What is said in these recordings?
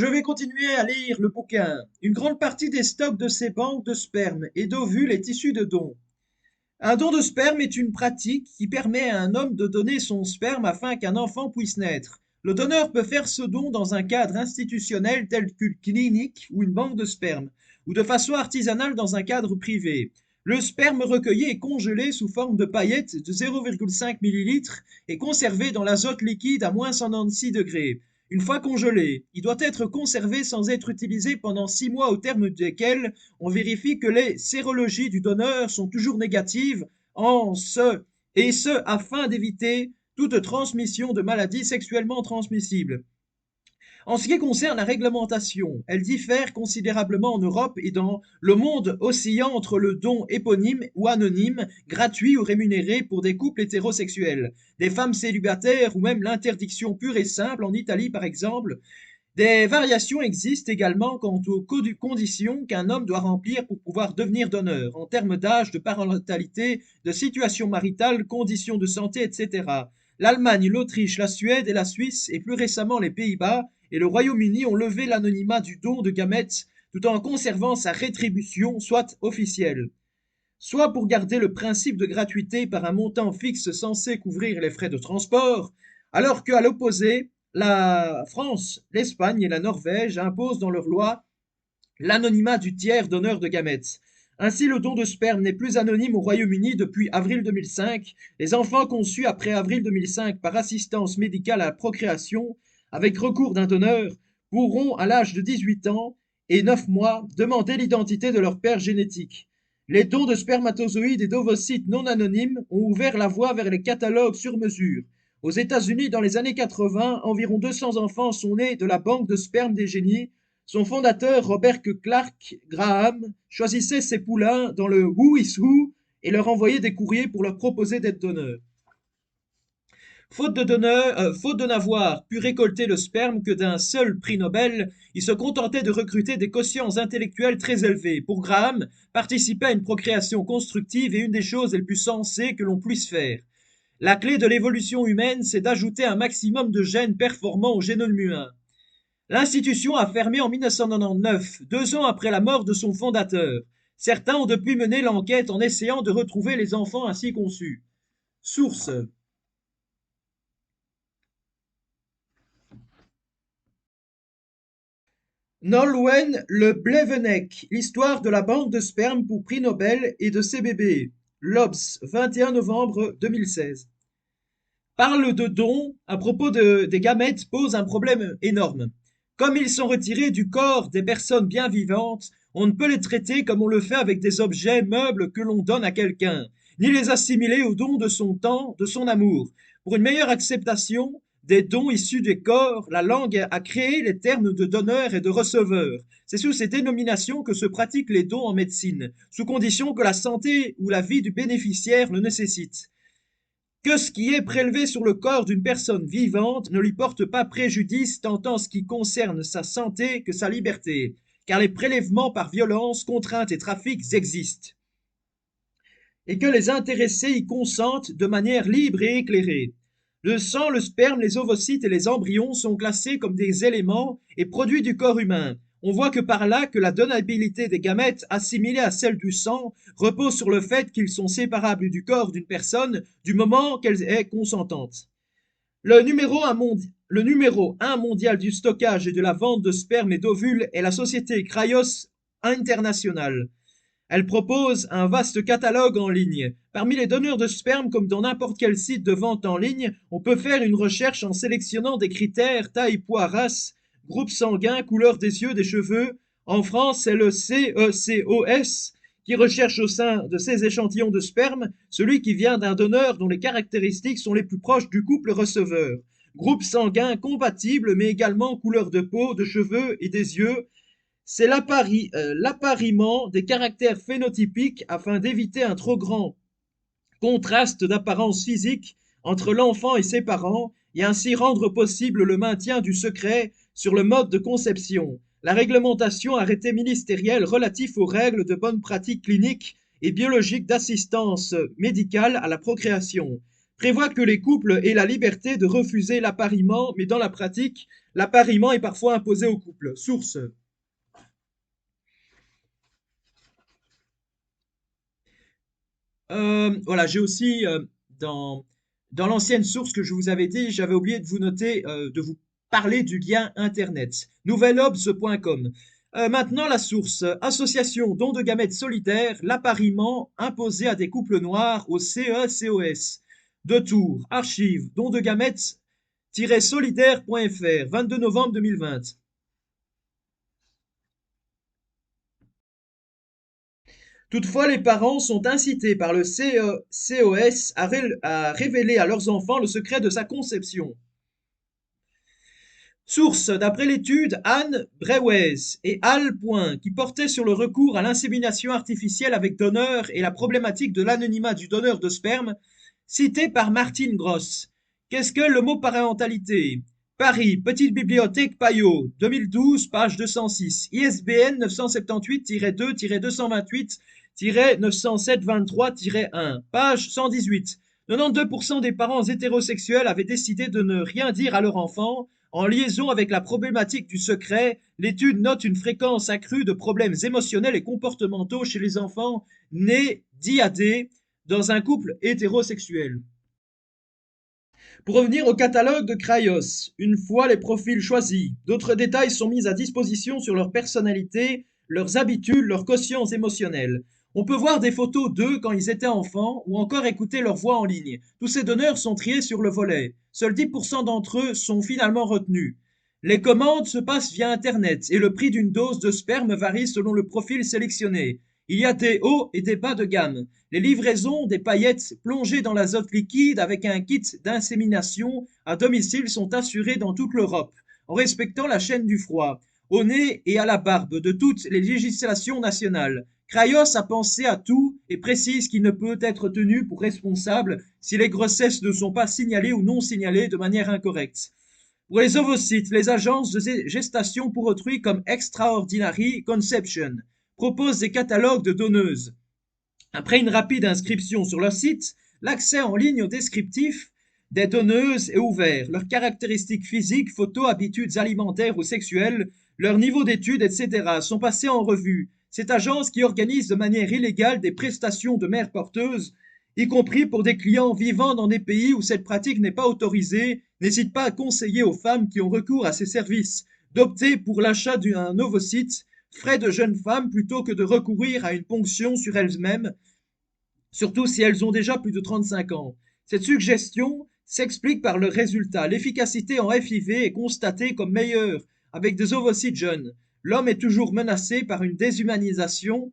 Je vais continuer à lire le bouquin. Une grande partie des stocks de ces banques de sperme et d'ovules est issue de dons. Un don de sperme est une pratique qui permet à un homme de donner son sperme afin qu'un enfant puisse naître. Le donneur peut faire ce don dans un cadre institutionnel tel qu'une clinique ou une banque de sperme, ou de façon artisanale dans un cadre privé. Le sperme recueilli est congelé sous forme de paillettes de 0,5 ml et conservé dans l'azote liquide à moins 196 degrés. Une fois congelé, il doit être conservé sans être utilisé pendant 6 mois au terme desquels on vérifie que les sérologies du donneur sont toujours négatives et ce afin d'éviter toute transmission de maladies sexuellement transmissibles. En ce qui concerne la réglementation, elle diffère considérablement en Europe et dans le monde, oscillant entre le don éponyme ou anonyme, gratuit ou rémunéré pour des couples hétérosexuels, des femmes célibataires ou même l'interdiction pure et simple en Italie par exemple. Des variations existent également quant aux conditions qu'un homme doit remplir pour pouvoir devenir donneur, en termes d'âge, de parentalité, de situation maritale, conditions de santé, etc. L'Allemagne, l'Autriche, la Suède et la Suisse, et plus récemment les Pays-Bas et le Royaume-Uni ont levé l'anonymat du don de gamètes tout en conservant sa rétribution, soit officielle. Soit pour garder le principe de gratuité par un montant fixe censé couvrir les frais de transport, alors qu'à l'opposé, la France, l'Espagne et la Norvège imposent dans leurs lois l'anonymat du tiers donneur de gamètes. Ainsi, le don de sperme n'est plus anonyme au Royaume-Uni depuis avril 2005. Les enfants conçus après avril 2005 par assistance médicale à la procréation, avec recours d'un donneur, pourront, à l'âge de 18 ans et 9 mois, demander l'identité de leur père génétique. Les dons de spermatozoïdes et d'ovocytes non anonymes ont ouvert la voie vers les catalogues sur mesure. Aux États-Unis, dans les années 80, environ 200 enfants sont nés de la banque de sperme des génies. Son fondateur, Robert Clark Graham, choisissait ses poulains dans le Who is Who et leur envoyait des courriers pour leur proposer d'être donneurs. Faute de n'avoir pu récolter le sperme que d'un seul prix Nobel, il se contentait de recruter des quotients intellectuels très élevés. Pour Graham, participer à une procréation constructive est une des choses les plus sensées que l'on puisse faire. La clé de l'évolution humaine, c'est d'ajouter un maximum de gènes performants au génome humain. L'institution a fermé en 1999, 2 ans après la mort de son fondateur. Certains ont depuis mené l'enquête en essayant de retrouver les enfants ainsi conçus. Source. Nolwenn Le Blevenec, l'histoire de la banque de sperme pour prix Nobel et de ses bébés. L'Obs, 21 novembre 2016. Parle de dons à propos des gamètes pose un problème énorme. Comme ils sont retirés du corps des personnes bien vivantes, on ne peut les traiter comme on le fait avec des objets meubles que l'on donne à quelqu'un, ni les assimiler au don de son temps, de son amour. Pour une meilleure acceptation des dons issus des corps, la langue a créé les termes de donneur et de receveur. C'est sous ces dénominations que se pratiquent les dons en médecine, sous condition que la santé ou la vie du bénéficiaire le nécessite. Que ce qui est prélevé sur le corps d'une personne vivante ne lui porte pas préjudice tant en ce qui concerne sa santé que sa liberté, car les prélèvements par violence, contrainte et trafics existent, et que les intéressés y consentent de manière libre et éclairée. Le sang, le sperme, les ovocytes et les embryons sont classés comme des éléments et produits du corps humain. On voit que par là que la donnabilité des gamètes assimilée à celle du sang repose sur le fait qu'ils sont séparables du corps d'une personne du moment qu'elle est consentante. Le numéro 1 mondial du stockage et de la vente de sperme et d'ovules est la société Cryos International. Elle propose un vaste catalogue en ligne. Parmi les donneurs de sperme, comme dans n'importe quel site de vente en ligne, on peut faire une recherche en sélectionnant des critères taille, poids, race, groupe sanguin, couleur des yeux, des cheveux. En France, c'est le CECOS qui recherche au sein de ces échantillons de sperme celui qui vient d'un donneur dont les caractéristiques sont les plus proches du couple receveur. Groupe sanguin compatible, mais également couleur de peau, de cheveux et des yeux, c'est l'appariement des caractères phénotypiques afin d'éviter un trop grand contraste d'apparence physique entre l'enfant et ses parents et ainsi rendre possible le maintien du secret sur le mode de conception. La réglementation arrêté ministériel relatif aux règles de bonne pratique clinique et biologique d'assistance médicale à la procréation. prévoit que les couples aient la liberté de refuser l'appariement, mais dans la pratique, l'appariement est parfois imposé aux couples. Source. Voilà, j'ai aussi dans, dans l'ancienne source que je vous avais dit, j'avais oublié de vous noter, de vous parler du lien internet. Nouvelobs.com. Maintenant, la source. Association don de gamètes solidaires, l'appariement imposé à des couples noirs au CECOS. De Tours. Archive. Don de gamètes-solidaire.fr. 22 novembre 2020. Toutefois, les parents sont incités par le CECOS à révéler à leurs enfants le secret de sa conception. Source, d'après l'étude Anne Brewes et Al Point, qui portait sur le recours à l'insémination artificielle avec donneur et la problématique de l'anonymat du donneur de sperme, citée par Martine Gross. Qu'est-ce que l'homoparentalité? Paris, Petite Bibliothèque Payot, 2012, page 206, ISBN 978-2-228-907-23-1, page 118. 92% des parents hétérosexuels avaient décidé de ne rien dire à leur enfant. En liaison avec la problématique du secret, l'étude note une fréquence accrue de problèmes émotionnels et comportementaux chez les enfants nés d'IAD dans un couple hétérosexuel. Pour revenir au catalogue de Cryos, une fois les profils choisis, d'autres détails sont mis à disposition sur leur personnalité, leurs habitudes, leurs quotients émotionnels. On peut voir des photos d'eux quand ils étaient enfants ou encore écouter leur voix en ligne. Tous ces donneurs sont triés sur le volet. Seuls 10% d'entre eux sont finalement retenus. Les commandes se passent via Internet et le prix d'une dose de sperme varie selon le profil sélectionné. Il y a des hauts et des bas de gamme. Les livraisons des paillettes plongées dans l'azote liquide avec un kit d'insémination à domicile sont assurées dans toute l'Europe, en respectant la chaîne du froid, au nez et à la barbe de toutes les législations nationales. Cryos a pensé à tout et précise qu'il ne peut être tenu pour responsable si les grossesses ne sont pas signalées ou non signalées de manière incorrecte. Pour les ovocytes, les agences de gestation pour autrui comme Extraordinary Conception proposent des catalogues de donneuses. Après une rapide inscription sur leur site, l'accès en ligne au descriptif des donneuses est ouvert. Leurs caractéristiques physiques, photos, habitudes alimentaires ou sexuelles, leur niveau d'études, etc. sont passés en revue. Cette agence qui organise de manière illégale des prestations de mères porteuses, y compris pour des clients vivant dans des pays où cette pratique n'est pas autorisée, n'hésite pas à conseiller aux femmes qui ont recours à ces services d'opter pour l'achat d'un ovocyte frais de jeunes femmes plutôt que de recourir à une ponction sur elles-mêmes, surtout si elles ont déjà plus de 35 ans. Cette suggestion s'explique par le résultat. L'efficacité en FIV est constatée comme meilleure avec des ovocytes jeunes. L'homme est toujours menacé par une déshumanisation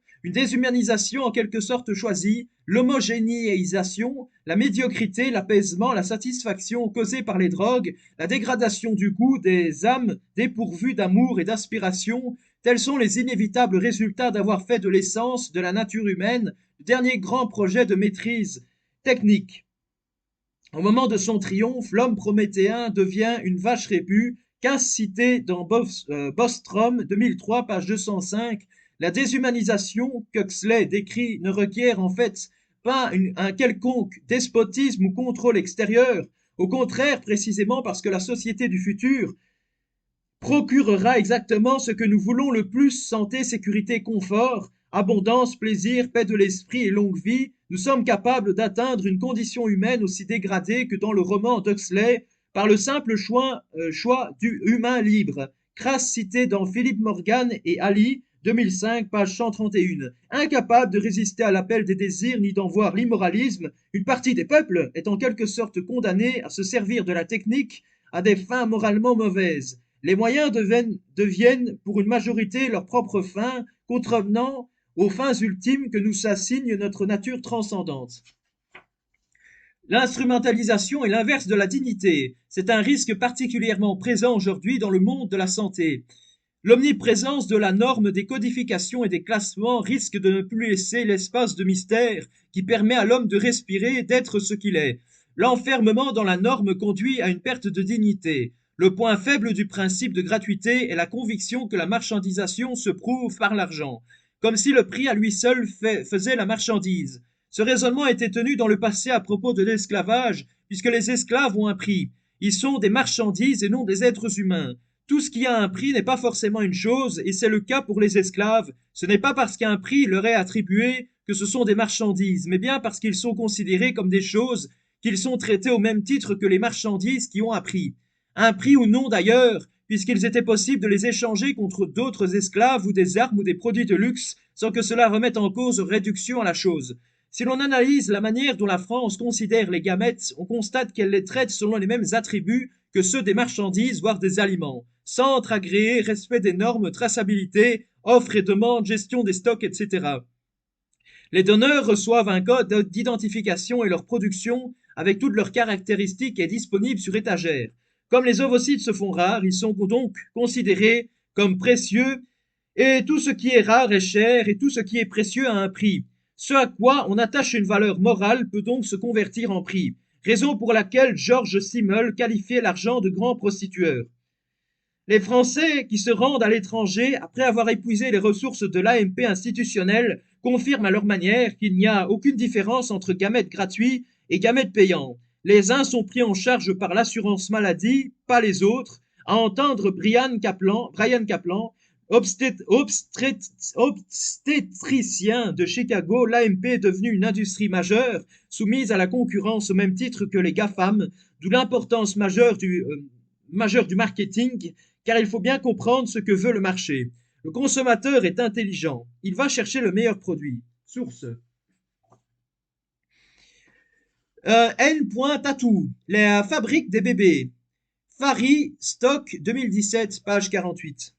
en quelque sorte choisie, l'homogénéisation, la médiocrité, l'apaisement, la satisfaction causée par les drogues, la dégradation du goût des âmes dépourvues d'amour et d'aspiration, tels sont les inévitables résultats d'avoir fait de l'essence de la nature humaine le dernier grand projet de maîtrise technique. Au moment de son triomphe, l'homme prométhéen devient une vache répue, casse cité dans Bostrom 2003, page 205. La déshumanisation qu'Huxley décrit ne requiert en fait pas un quelconque despotisme ou contrôle extérieur. Au contraire, précisément parce que la société du futur procurera exactement ce que nous voulons le plus: santé, sécurité, confort, abondance, plaisir, paix de l'esprit et longue vie. Nous sommes capables d'atteindre une condition humaine aussi dégradée que dans le roman d'Huxley par le simple choix du humain libre. Crasse cité dans Philippe Morgan et Ali, 2005, page 131. Incapable de résister à l'appel des désirs ni d'en voir l'immoralisme, une partie des peuples est en quelque sorte condamnée à se servir de la technique à des fins moralement mauvaises. Les moyens deviennent pour une majorité leurs propres fins, contrevenant aux fins ultimes que nous assigne notre nature transcendante. L'instrumentalisation est l'inverse de la dignité. C'est un risque particulièrement présent aujourd'hui dans le monde de la santé. L'omniprésence de la norme des codifications et des classements risque de ne plus laisser l'espace de mystère qui permet à l'homme de respirer, d'être ce qu'il est. L'enfermement dans la norme conduit à une perte de dignité. Le point faible du principe de gratuité est la conviction que la marchandisation se prouve par l'argent, comme si le prix à lui seul faisait la marchandise. Ce raisonnement a été tenu dans le passé à propos de l'esclavage, puisque les esclaves ont un prix. Ils sont des marchandises et non des êtres humains. Tout ce qui a un prix n'est pas forcément une chose, et c'est le cas pour les esclaves. Ce n'est pas parce qu'un prix leur est attribué que ce sont des marchandises, mais bien parce qu'ils sont considérés comme des choses, qu'ils sont traités au même titre que les marchandises qui ont un prix. Un prix ou non d'ailleurs, puisqu'il était possible de les échanger contre d'autres esclaves ou des armes ou des produits de luxe sans que cela remette en cause réduction à la chose. Si l'on analyse la manière dont la France considère les gamètes, on constate qu'elle les traite selon les mêmes attributs que ceux des marchandises, voire des aliments. Centre agréé, respect des normes, traçabilité, offre et demande, gestion des stocks, etc. Les donneurs reçoivent un code d'identification et leur production, avec toutes leurs caractéristiques, est disponible sur étagère. Comme les ovocytes se font rares, ils sont donc considérés comme précieux, et tout ce qui est rare est cher, et tout ce qui est précieux a un prix. Ce à quoi on attache une valeur morale peut donc se convertir en prix, raison pour laquelle George Simmel qualifiait l'argent de grand prostitueur. Les Français qui se rendent à l'étranger après avoir épuisé les ressources de l'AMP institutionnelle confirment à leur manière qu'il n'y a aucune différence entre gamètes gratuits et gamètes payants. Les uns sont pris en charge par l'assurance maladie, pas les autres. À entendre Brian Kaplan, obstétricien de Chicago, l'AMP est devenue une industrie majeure, soumise à la concurrence au même titre que les GAFAM, d'où l'importance majeure du marketing, car il faut bien comprendre ce que veut le marché. Le consommateur est intelligent, il va chercher le meilleur produit. Source. N. Tatou, la fabrique des bébés. Fari, stock 2017, page 48.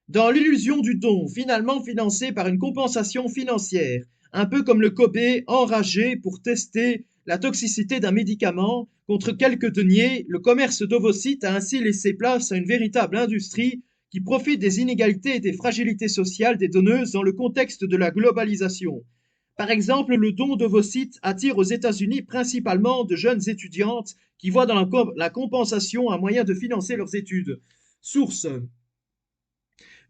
Dans l'illusion du don, finalement financé par une compensation financière, un peu comme le Kobe enragé pour tester la toxicité d'un médicament, contre quelques deniers, le commerce d'ovocytes a ainsi laissé place à une véritable industrie qui profite des inégalités et des fragilités sociales des donneuses dans le contexte de la globalisation. Par exemple, le don d'ovocytes attire aux États-Unis principalement de jeunes étudiantes qui voient dans la compensation un moyen de financer leurs études. Source.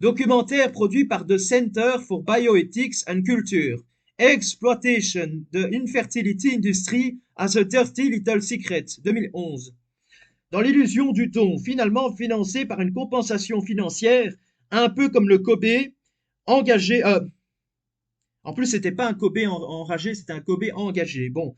Documentaire produit par The Center for Bioethics and Culture. Exploitation the Infertility Industry as a Dirty Little Secret, 2011. Dans l'illusion du don, finalement financé par une compensation financière, un peu comme le Kobe, engagé... en plus, c'était pas un Kobe enragé, c'était un Kobe engagé. Bon.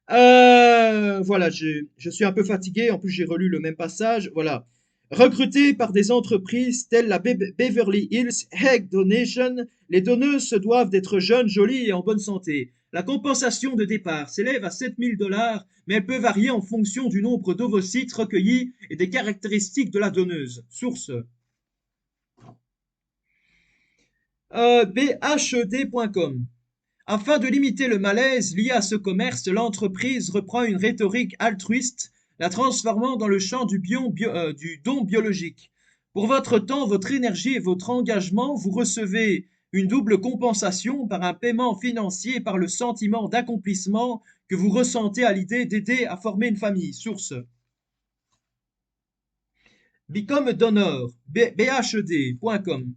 Voilà, je suis un peu fatigué, en plus j'ai relu le même passage. Voilà. Recrutés par des entreprises telles la Beverly Hills Egg Donation, les donneuses se doivent d'être jeunes, jolies et en bonne santé. La compensation de départ s'élève à 7 000 $, mais elle peut varier en fonction du nombre d'ovocytes recueillis et des caractéristiques de la donneuse. Source. bhed.com. Afin de limiter le malaise lié à ce commerce, l'entreprise reprend une rhétorique altruiste, la transformant dans le champ du don biologique. Pour votre temps, votre énergie et votre engagement, vous recevez une double compensation par un paiement financier et par le sentiment d'accomplissement que vous ressentez à l'idée d'aider à former une famille. Source. Become a Donor, bhed.com.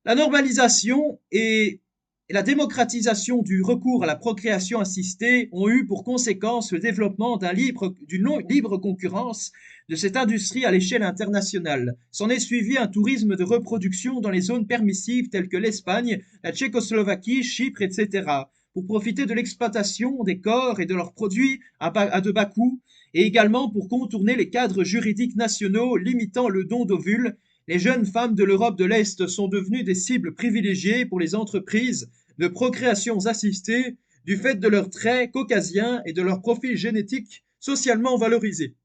La normalisation et la démocratisation du recours à la procréation assistée ont eu pour conséquence le développement d'une libre concurrence de cette industrie à l'échelle internationale. S'en est suivi un tourisme de reproduction dans les zones permissives telles que l'Espagne, la Tchécoslovaquie, Chypre, etc., pour profiter de l'exploitation des corps et de leurs produits à de bas coûts, et également pour contourner les cadres juridiques nationaux limitant le don d'ovules. Les jeunes femmes de l'Europe de l'Est sont devenues des cibles privilégiées pour les entreprises de procréations assistées du fait de leurs traits caucasiens et de leur profil génétique socialement valorisé.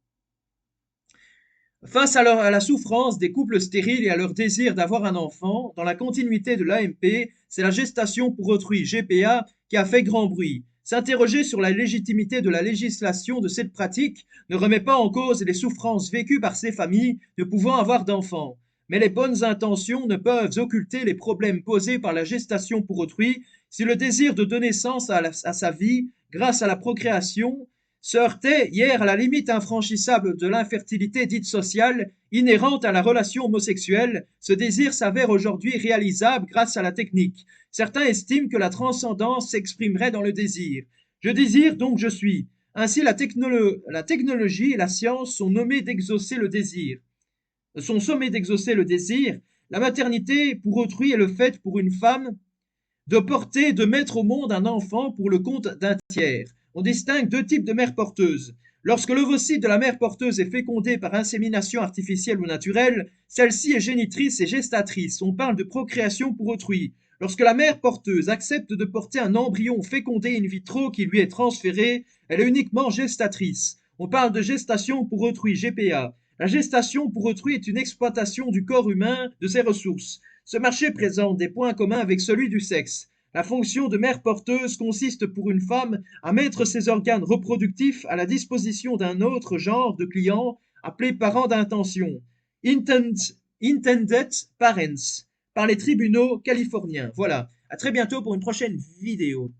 Face à la souffrance des couples stériles et à leur désir d'avoir un enfant, dans la continuité de l'AMP, c'est la gestation pour autrui, GPA, qui a fait grand bruit. S'interroger sur la légitimité de la législation de cette pratique ne remet pas en cause les souffrances vécues par ces familles ne pouvant avoir d'enfants. Mais les bonnes intentions ne peuvent occulter les problèmes posés par la gestation pour autrui si le désir de donner sens à sa vie grâce à la procréation se heurtait hier à la limite infranchissable de l'infertilité dite sociale inhérente à la relation homosexuelle. Ce désir s'avère aujourd'hui réalisable grâce à la technique. Certains estiment que la transcendance s'exprimerait dans le désir. Je désire donc je suis. Ainsi, la technologie et la science sont nommées d'exaucer le désir. Sont sommées d'exaucer le désir. La maternité pour autrui est le fait pour une femme de porter, de mettre au monde un enfant pour le compte d'un tiers. On distingue deux types de mères porteuses. Lorsque l'ovocyte de la mère porteuse est fécondé par insémination artificielle ou naturelle, celle-ci est génitrice et gestatrice. On parle de procréation pour autrui. Lorsque la mère porteuse accepte de porter un embryon fécondé in vitro qui lui est transféré, elle est uniquement gestatrice. On parle de gestation pour autrui, GPA. La gestation pour autrui est une exploitation du corps humain, de ses ressources. Ce marché présente des points communs avec celui du sexe. La fonction de mère porteuse consiste pour une femme à mettre ses organes reproductifs à la disposition d'un autre genre de client appelé parent d'intention, intended parents, par les tribunaux californiens. Voilà, à très bientôt pour une prochaine vidéo.